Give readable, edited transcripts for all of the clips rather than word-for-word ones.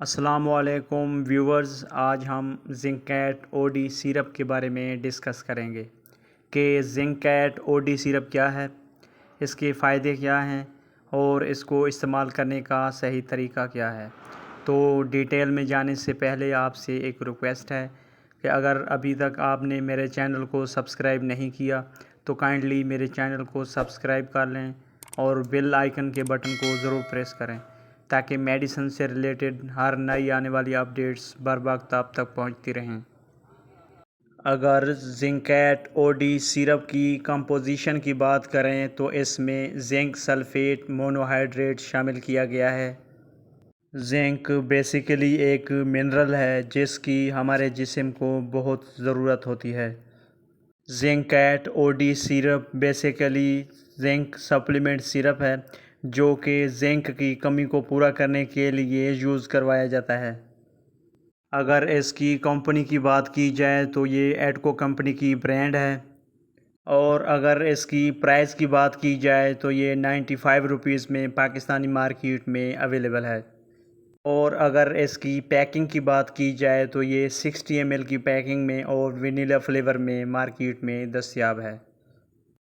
السلام علیکم ویورز، آج ہم زنکیٹ او ڈی سیرپ کے بارے میں ڈسکس کریں گے کہ زنکیٹ او ڈی سیرپ کیا ہے، اس کے فائدے کیا ہیں اور اس کو استعمال کرنے کا صحیح طریقہ کیا ہے۔ تو ڈیٹیل میں جانے سے پہلے آپ سے ایک ریکویسٹ ہے کہ اگر ابھی تک آپ نے میرے چینل کو سبسکرائب نہیں کیا تو کائنڈلی میرے چینل کو سبسکرائب کر لیں اور بیل آئیکن کے بٹن کو ضرور پریس کریں تاکہ میڈیسن سے ریلیٹڈ ہر نئی آنے والی اپڈیٹس بر وقت آپ تک پہنچتی رہیں۔ اگر زنکیٹ او ڈی سیرپ کی کمپوزیشن کی بات کریں تو اس میں زنک سلفیٹ مونوہائیڈریٹ شامل کیا گیا ہے۔ زنک بیسیکلی ایک منرل ہے جس کی ہمارے جسم کو بہت ضرورت ہوتی ہے۔ Zincat O D syrup basically zinc supplement syrup ہے جو کہ زنک کی کمی کو پورا کرنے کے لیے یوز کروایا جاتا ہے۔ اگر اس کی کمپنی کی بات کی جائے تو یہ ایڈکو کمپنی کی برانڈ ہے، اور اگر اس کی پرائس کی بات کی جائے تو یہ 95 روپیز میں پاکستانی مارکیٹ میں اویلیبل ہے، اور اگر اس کی پیکنگ کی بات کی جائے تو یہ 60 ml کی پیکنگ میں اور ونیلا فلیور میں مارکیٹ میں دستیاب ہے۔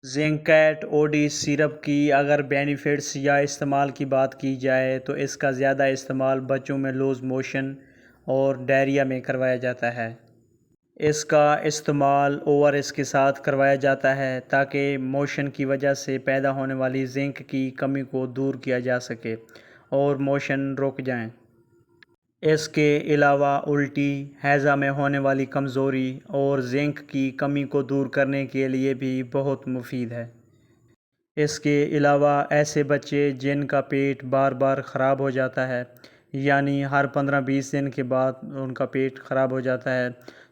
زنکیٹ او ڈی سیرپ کی اگر بینیفٹس یا استعمال کی بات کی جائے تو اس کا زیادہ استعمال بچوں میں لوز موشن اور ڈائریا میں کروایا جاتا ہے۔ اس کا استعمال ORS کے ساتھ کروایا جاتا ہے تاکہ موشن کی وجہ سے پیدا ہونے والی زنک کی کمی کو دور کیا جا سکے اور موشن رک جائیں۔ اس کے علاوہ الٹی، ہیضہ میں ہونے والی کمزوری اور زنک کی کمی کو دور کرنے کے لیے بھی بہت مفید ہے۔ اس کے علاوہ ایسے بچے جن کا پیٹ بار بار خراب ہو جاتا ہے، یعنی ہر 15-20 دن کے بعد ان کا پیٹ خراب ہو جاتا ہے،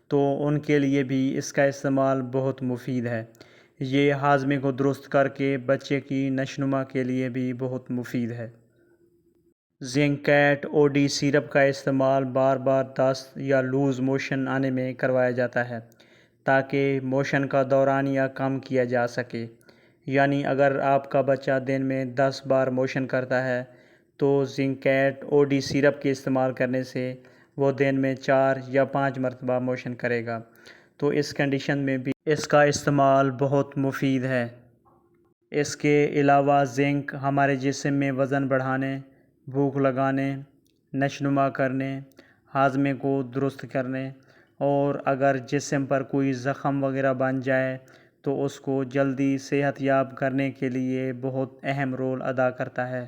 تو ان کے لیے بھی اس کا استعمال بہت مفید ہے۔ یہ ہاضمے کو درست کر کے بچے کی نشوونما کے لیے بھی بہت مفید ہے۔ زنکیٹ او ڈی سیرپ کا استعمال بار بار دست یا لوز موشن آنے میں کروایا جاتا ہے تاکہ موشن کا دورانیہ کم کیا جا سکے، یعنی اگر آپ کا بچہ دن میں 10 بار موشن کرتا ہے تو زنکیٹ او ڈی سیرپ کے استعمال کرنے سے وہ دن میں 4 یا 5 مرتبہ موشن کرے گا، تو اس کنڈیشن میں بھی اس کا استعمال بہت مفید ہے۔ اس کے علاوہ زنک ہمارے جسم میں وزن بڑھانے، بھوک لگانے، نشوونما کرنے، ہاضمے کو درست کرنے، اور اگر جسم پر کوئی زخم وغیرہ بن جائے تو اس کو جلدی صحت یاب کرنے کے لیے بہت اہم رول ادا کرتا ہے۔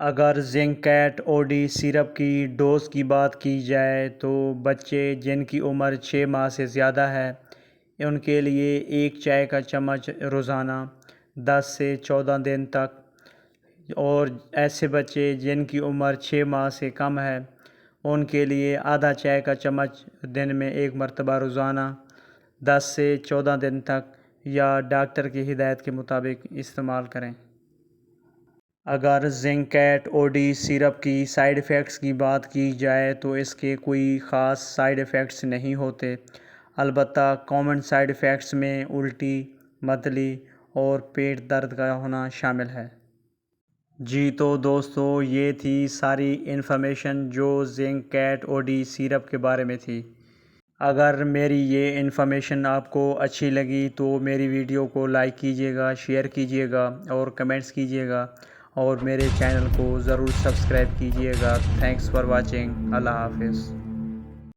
اگر زنکیٹ او ڈی سیرپ کی ڈوز کی بات کی جائے تو بچے جن کی عمر 6 ماہ سے زیادہ ہے ان کے لیے 1 چائے کا چمچ روزانہ 10 سے 14 دن تک، اور ایسے بچے جن کی عمر 6 ماہ سے کم ہے ان کے لیے آدھا چائے کا چمچ دن میں 1 مرتبہ روزانہ 10 سے 14 دن تک، یا ڈاکٹر کی ہدایت کے مطابق استعمال کریں۔ اگر زنکیٹ او ڈی سیرپ کی سائیڈ ایفیکٹس کی بات کی جائے تو اس کے کوئی خاص سائیڈ ایفیکٹس نہیں ہوتے، البتہ کامن سائیڈ ایفیکٹس میں الٹی، متلی اور پیٹ درد کا ہونا شامل ہے۔ جی تو دوستو، یہ تھی ساری انفارمیشن جو زنکیٹ او ڈی سیرپ کے بارے میں تھی۔ اگر میری یہ انفارمیشن آپ کو اچھی لگی تو میری ویڈیو کو لائک کیجیے گا، شیئر کیجیے گا اور کمنٹس کیجیے گا، اور میرے چینل کو ضرور سبسکرائب کیجیے گا۔ Thanks for watching. اللہ حافظ۔